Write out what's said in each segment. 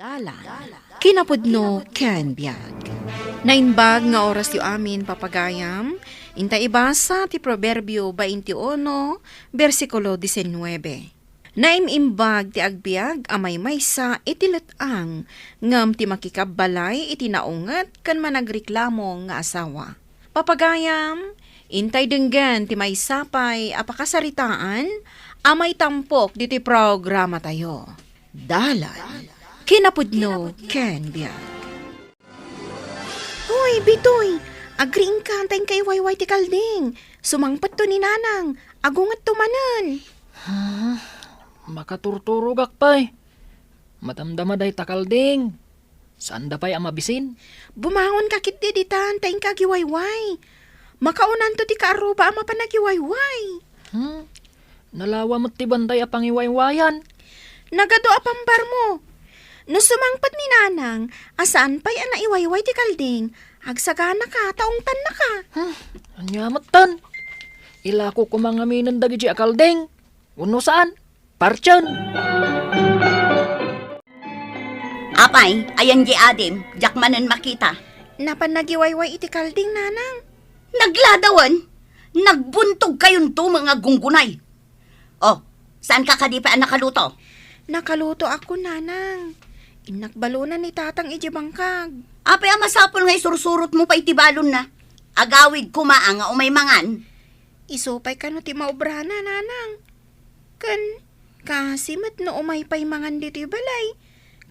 Dalan, kinapudno ken biag. Naimbag nga oras yu amin papagayam, inta ibasa ti Proverbio 21, versikulo 19. Naimimbag ti agbiag amay maysa iti letang ngam ti makikabalay iti naunget kan managreklamo nga asawa. Papagayam, intay denggan ti maysapay apakasaritaan amay tampok diti programa tayo. Dalan, kinapudno ken biag. Hoy, Bitoy! Agriing ka, antayin kay wayway ti kalding. Sumangpat to ni Nanang. Agungat tumanan. Makaturturugak pa'y. Matamdamaday takalding. Saan da pa'y amabisin? Bumangon ka kit di dita, antayin ka giwayway. Makaunan to ti kaaruba ama pa nagiwayway. Nalawa mo't ti banday apang iwaywayan. Nagado apambar mo. No sumangpat ni Nanang, asaan pa'y ana iwayway ti kalding. Agsagana ka, taungtan na ka. Anyamat tan. Ilako ko mga minan dagi di akalding. Uno saan? Parchan. Apay, ayan di adim, jakmanan makita. Napan nagiwayway iti kalding, Nanang. Nagladawan, nagbuntog kayon to mga gunggunay. Oh, saan ka kadipa nakaluto? Nakaluto ako, Nanang. Inakbalunan ni tatang ijibangkag. Apay masapol nga isursurot mo pa itibalon na. Agawid kumaang nga umay mangan. Isupay ka no ti maubrana, Nanang. Kasimat no umay pa'y mangan dito balay.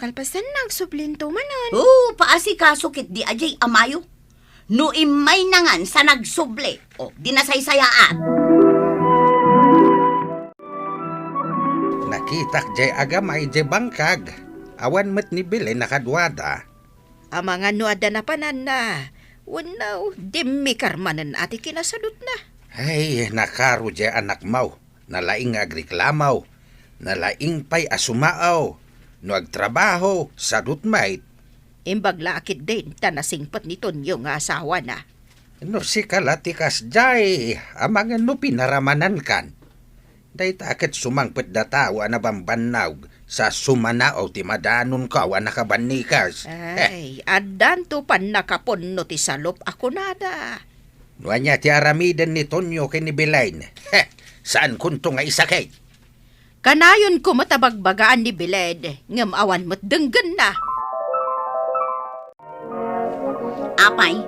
Kalpasan nagsublinto manon. Paasi kasukit di ajay amayo. No imay nangan sa nagsuble. O, dinasaysayaan. Nakitak jay agamay jay bangkag. Awan met ni Bile nakadwada. Amang ano ada na panan na. Wanaw, dimmi karmanan ati kinasadot na. Ay, nakaro jay anak mau. Nalaing agriklamaw. Nalaing pay asumaaw. No agtrabaho, sadut mait. Imbag lakit din, tanasingpat ni Tonyo nga asawa na. No si kalatikas jay. Amang ano pinaramanan kan. Day takit sumangpit datawa na bambanawg. Sa sumanao ti madanon ka wa nakabanikas. Ay, adan to pan nakaponno ti salop ako nada. Nuanya ti aramiden ni Tonyo kay ni Bilain. Saan kunto nga isakay? Kanayon ko matabagbagaan ni Biled, ngam awan mo't denggan na. Apay,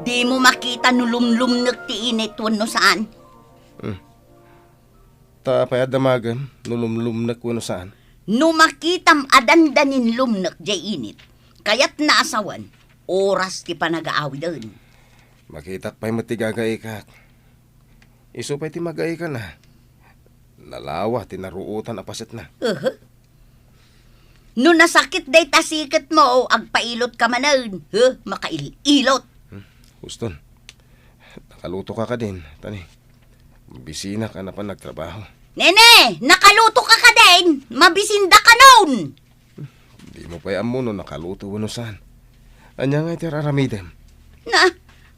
di mo makita nulumlumnek ti init no saan? Tapay adamagan, nulumlum na kuno saan. No makitam adandanin lumnek jay init. Kaya't naasawan, oras ti panagaawi doon. Makitak pa'y matigagay ka. Iso pa'y ti magay ka na. Nalawa, tinaruutan apasit na. No nasakit day tasikit mo, agpailot ka manan. Makailot. Huston, nakaluto ka din, tani. Bisina ka na pa nagtrabaho. Nene, nakaluto ka din. Mabisinda ka noon. Di mo pa'y amuno nakaluto wano saan. Anya nga iti raramidem.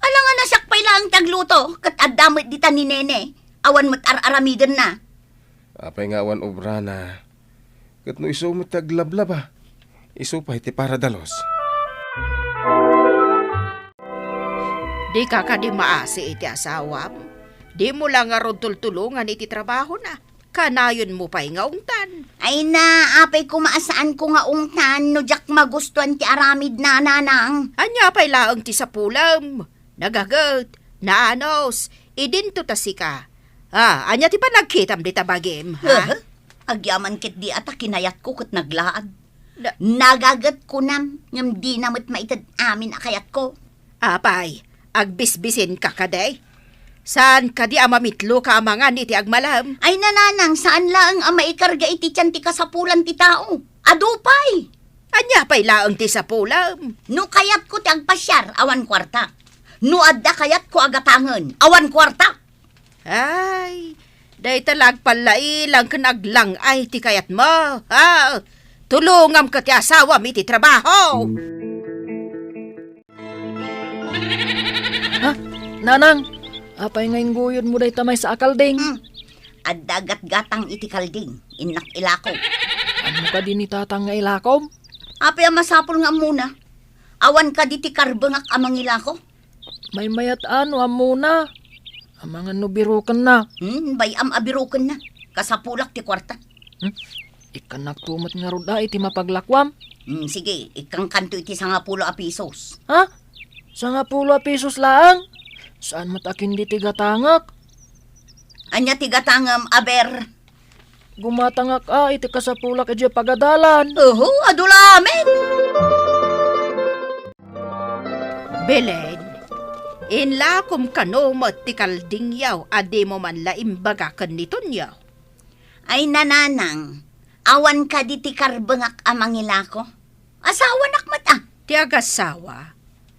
Alang nga nasakpay lang tagluto. Kat adamit dita ni Nene. Awan mo't aramidan na. Apay nga awan obra na. Kat no iso mo taglablaba. Iso pa iti para dalos. Di ka di maasi iti asawam. Di mo lang nga ron tultulungan iti trabaho na. Kanayon mo pa'y nga ungtan. Ay na, apay kumaasaan ko nga ungtan. No jak magustuhan ti aramid na nanang. Anya pa'y laang ti sapulam. Nagagat, naanos, idinto tasika. Anya ti pa nagkitam di tabagim, ha? Agyaman kit di ata kinayat ko kat naglaad. Nagagat ko nam, ngam di namit maitad amin akayat ko. Apay, agbisbisin ka kaday. Saan ka di amamitlo ka amangan iti agmalam? Ay nananang, saan lang ang maikarga iti tiyan ti kasapulan ti tao? Adupay! Anya pa'y laang ti sapulam. No kayat ko ti agpasyar, awan kwarta. No adda kayat ko agapangan, awan kwarta. Ay, day talag palai lang kanaglang ay ti kayat mo, ha? Tulungam ka ti asawa mi ti trabaho. Nanang, apay ngayong guyod mo day tamay sa akalding. Adda gat-gatang iti kalding, inak ilako. Ano ka din ni tatang nga ilakom? Apay ang masapol nga muna. Awan ka di ti karbengak amang ila ko. May mayat ano amuna. Ang mga nubirukan na. Bayam abirukan na. Kasapulak ti kwarta. Ikanak tumat nga ruda iti mapaglakwam. Sige, ikang kanto iti 10 a pesos. Ha? 10 pesos laang? Saan matakin di tigatangak? Anya tigatangam aber. Gumatangak iti kasapulak iti pagadalan. Adulamen. Belen, inlakom kano mo ti kalding yaw, adi mo man la imbaga kan niton yaw. Ay nananang, awan ka di ti karbengak amang ila ko. Asawa nakmat Ti agasawa,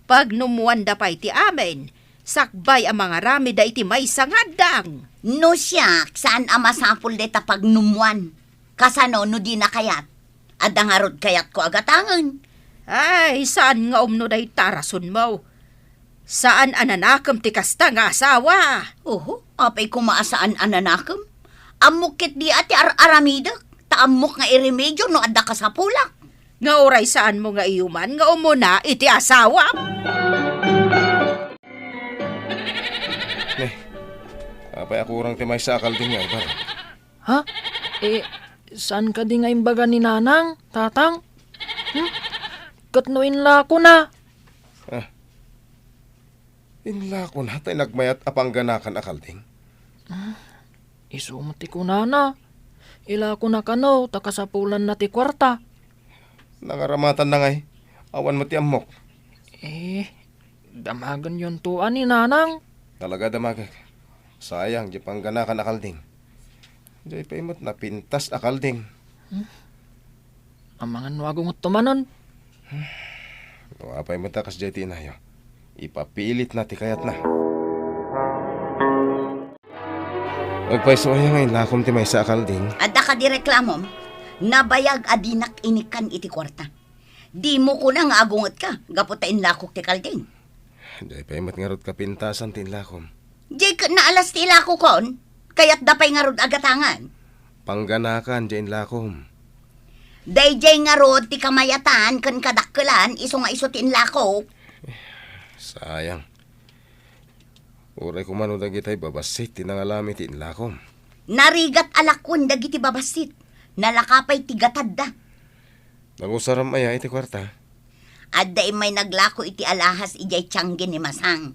pag numuan da pa'y ti amin, sakbay ang mga rami da iti may sangadang. No siya, saan ang masapul deta pag numuan? Kasano no di na kayat? Adangarod kayat ko agatangan. Ay, saan nga umno day tarason mo? Saan ananakam ti kasta nga asawa? Apay kumaasaan ananakam? Amukit di ati aramidak, taamok nga iremedyo no adda ka sa pulak. Nga oray saan mo nga iyuman, nga umuna iti asawa? Apay ako orang timay sa akalding nga, ibar. Ha? Saan ka di nga imbaga ni nanang, tatang? Katnuin la ko na. Inla ko na tayo nagmayat apang ganakan akalding. Isumati ko na. Ila ko na kano, takasapulan na ti kwarta. Nangaramatan na ngay. Awan mo ti amok. Damagan yon tuan ni nanang. Talaga damagag. Sayang, di pang ganakan akalding. Di pa imot na pintas akalding. Ang mga nuwagong tumanon. Apay mo takas di tinayo. Ipapilit na ti kayat na. Magpaiso ay ngayon lakom ti may sa akalding. Adda ka di reklamom, nabayag adinak inikan iti kwarta. Di mo ko na nga agungot ka, gaputain lakok ti kalding. Di pa imot nga rod kapintasan tin lakom. Di ka naalas ti lako kon, kayat dapay nga rod agatangan. Pangganakan di lakom. Dayjay nga rod ti kamayatan kan kadakkelan iso nga iso ti lako. Sayang. Uray kumano dagitay babasit tinangalami ti lakom. Narigat alakon dagiti babasit, nalakapay ti gatad da. Nangusaram aya iti kwarta. Adda may naglako iti alahas ijay tiyanggen ni Masang.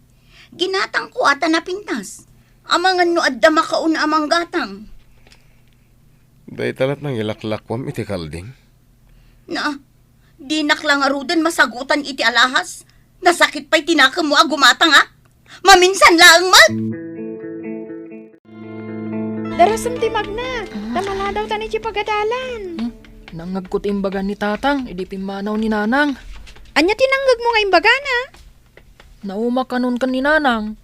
Ginatang ko ata na pintas. Amangan no adda makauna amang gatang. Day talat nang ilaklakwam iti kalding. Di naklang arudan masagutan iti alahas. Nasakit pa'y tinakam mo gumatang Maminsan lang man. Darasam ti magna, tamala daw tani ti pagadalan. Nangagkot imbaga ni tatang, idi pimanaw ni nanang. Anya tinanggag mo nga imbagana? Nauma kanon kan ni nanang.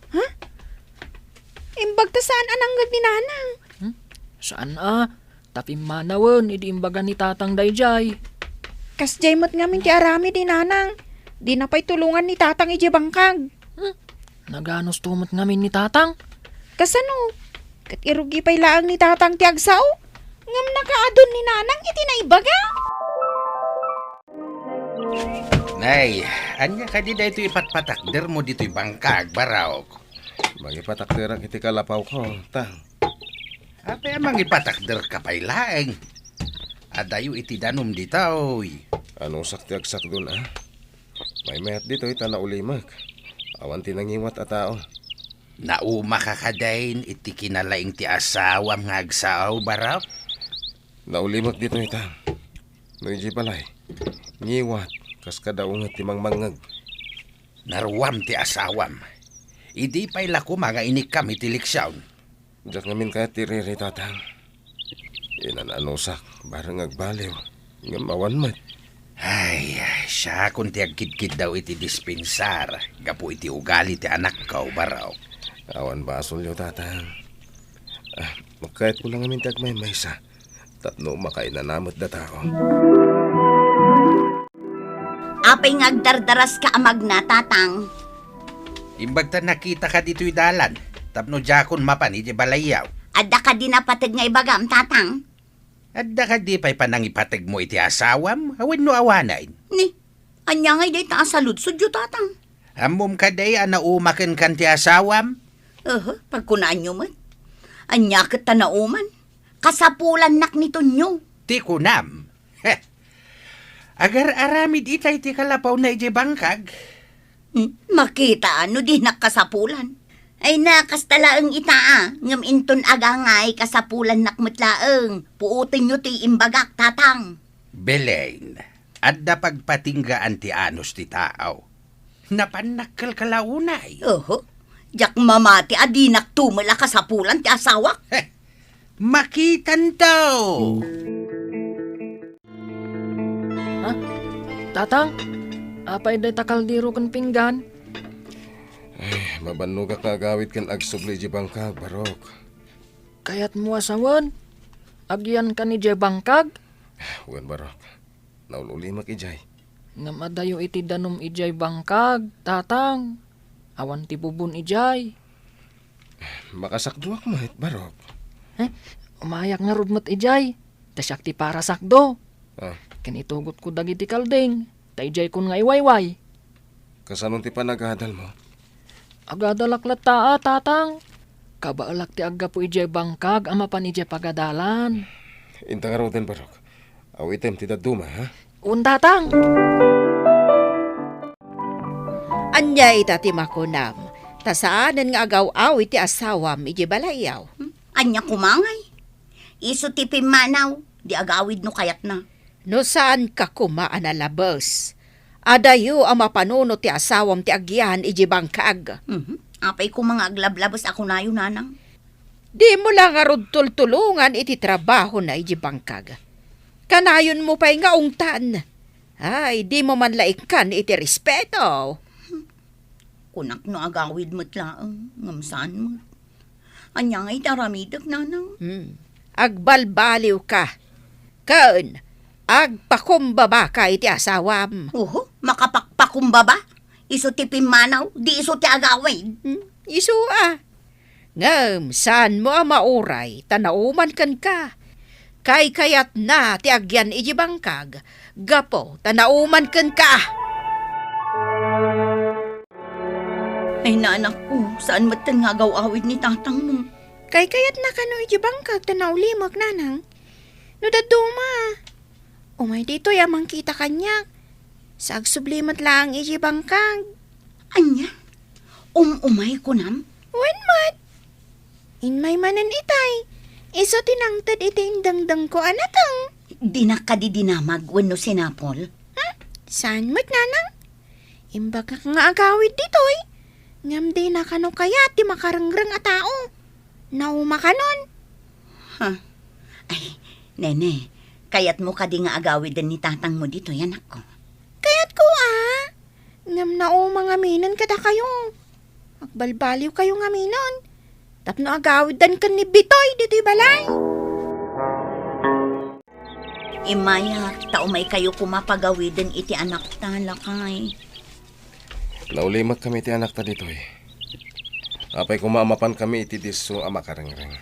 Imbag ta saan ananggag ni nanang? Saan Tapi manawon, idi imbaga ni tatang dayjay. Kas jaymot ngamin ti arami di nanang. Di na pa'y tulungan ni tatang iji bangkag. Naganos tumot ngamin ni tatang. Kasano? Kat irugi pa'y laang ni tatang ti agsaw? Ngam nakaadon ni nanang iti naibaga. Nay, anya ka di da ito ipatpatakder mo dito'y bangkag, baraok. Magipatakdirak iti kalapaw ko, tang. Apay amang ipatakder ka pa'y laeng. Adayo iti danom dito'y. Anong saktiagsak dun, May mayat dito ita na ulimak. Awan tinangiwat a tao. Nauma ka kadain iti kinalaing ti asawam nga agsaw, baraok. Naulimak dito ita. Nuiji balay. Ngiwat. Kas kadaungat ti mangmangag. Narwam ti asawam. Idi pa'y lako mga inikam iti liksyawn. Diyak ngamin kaya tiriri tatang. Inananusak. Barang agbaliw. Ngamawan mat. Ay, siya kung ti agkid-kid daw iti dispensar. Gapo iti ugali ti anak ko, baraw. Awan basol yo tatang. Magkait ko lang ngamin ti agmay maysa. Tapno makainanamot da tao. Apay ngagdardaras ka amag na tatang. Imbag ta nakita ka dito'y dalan. Tapno jakon mapan iti balayaw. Adda ka di napatid nga ibagam tatang. At ka di pa'y panangipatag mo iti asawam, awan no awanain. Ni, anya ngay day taas salud sudyo tatang. Amom ka day anaumakan kan ti asawam? Pagkunaan nyo man. Anya ka tanauman. Kasapulan nak nito nyo. Ti kunam. Heh. Agar aramid itay ti kalapaw na iti bangkag. Makita ano di nakasapulan. Ay nakastalaang itaa, ngam inton agangay kasapulan nakmatlaang, puutin nyo ti imbagak tatang. Belen, at da pagpatinggaan ti anos ti tao. Napanakal kalaunay. Jak mamati adinak tumala kasapulan ti asawak. Makitan daw. Tatang, apay day takaldiro kan pinggan? Mabannog ka agawid kan agsubli di bangkag, Barok. Kayat mo asawan? Agyan ka ni Jay Bangkag? Wan, Barok. Naululimak ijay. Nga madayo iti danom ijay Bangkag, tatang. Awan ti bubun ijay. Makasakduak mo, Barok. Umayak nga rudmat ijay. Tasyak ti para sakdo. Ah, Kinitugot ko dagiti kalding. Ta ijay kun nga iwayway. kasanon ti panagadal mo? Agadalaklat taa, tatang. Kabaalak ti agga po ijay Bangkag, ama pan ijay pagadalan. Inta nga raw din, Barok. Awitem ti daduma, ha? Tatang. Anya ita ti makunam. Ta saanan nga agaw-aw iti asawam iti balayaw. Anya kumangay. Iso ti pimanaw, di agawid no kayat na. No saan ka kumaan na labas? Adayo ang mapanuno ti asawam ti agyan iti bangkag. Apay ko mga aglablabas ako na yun, nanang. Di mo lang arod tultulungan iti trabaho na iti bangkag. Kanayon mo pa'y nga ungtan. Ay, di mo man laikan iti respeto. Kunak no agawid mo't laang, ngamsaan mo. Anya ngay taramidag, nanang. Agbalbaliw ka. Kaun, agpakumbaba ka iti asawam. Makapakpakumbaba. Iso ti pimanaw, di iso ti agawid. Isu Ngam, saan mo ang mauray, tanauman kan ka. Kay kayat na ti agyan iti bangkag, gapo, tanauman kan ka. Ay nanak ko, saan ba't nga awid ni tatang mo? Kay kayat na kano iti bangkag, tanaulimag nanang. No daduma. Umay dito yamang kita kanya. Sa agsublimat lang iti bangkag. Anya? Umay ko nam? Wen mat? Inmay manan itay. Iso tinangtad iti indangdang ko anatang. Di na kadidinamag wano sinapol? Saan mat nanang? Imbagak nga agawid ditoy. Ngam di na kano kaya ti makarangrang a tao. Naumakanon. Ay, nene, kayat mo ka di nga agawid ni tatang mo dito, yan ako. Kaya't ko ngam naumang aminan kada kayo. Magbalbaliw kayo ng aminon. Tapno agawid dan kan ni Bitoy dito'y balay. Imaya, taumay kayo kumapagawidan iti anak talakay. Naulimak kami ti anak ta dito, Apay kumamapan kami iti diso ang makarangrang.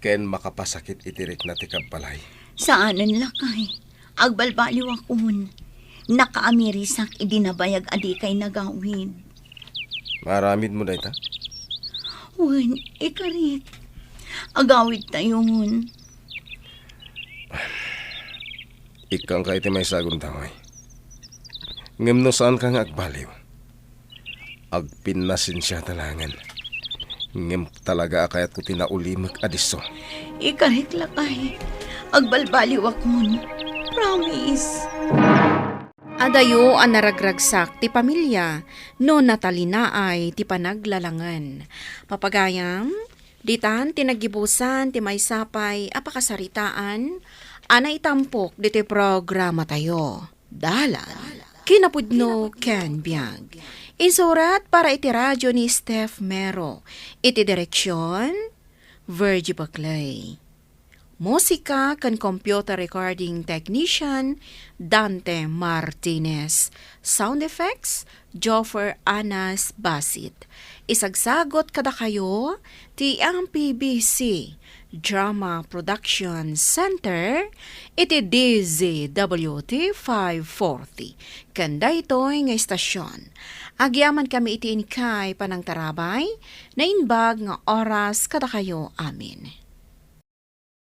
Ken makapasakit itirik na ti kabbalay. Saanan lakay? Agbalbaliw akon. Nakaamirisak idinabayag adi kay nagawid. Maramid mo dayta? Wen, ikarit. Agawid tayon. Ikang ka iti may sagun tangay. Ngem no saan kang agbaliw? Agpinasin siya talangan. Ngem talaga akayat ko tinaulimak adiso. Ikarit lakay. Agbalbaliw akon. Promise. Adayo ang naragragsak ti pamilya, no natalina ay ti panaglalangan. Papagayam, ditan tinagibusan ti maysapay apakasaritaan, anay tampok diti programa tayo. Dalan, kinapudno Ken Biag. Insurat para iti radyo ni Steph Mero. Iti direksyon, Virgie Baclay. Musika kan computer recording technician Dante Martinez. Sound effects Joffer Anas Basit. Isagsagot kada kayo ti ang PBC Drama Production Center, iti DZWT 540. Kanda ito'y nga istasyon. Agyaman kami iti inikay panang tarabay, na inbag nga oras kada kayo amin.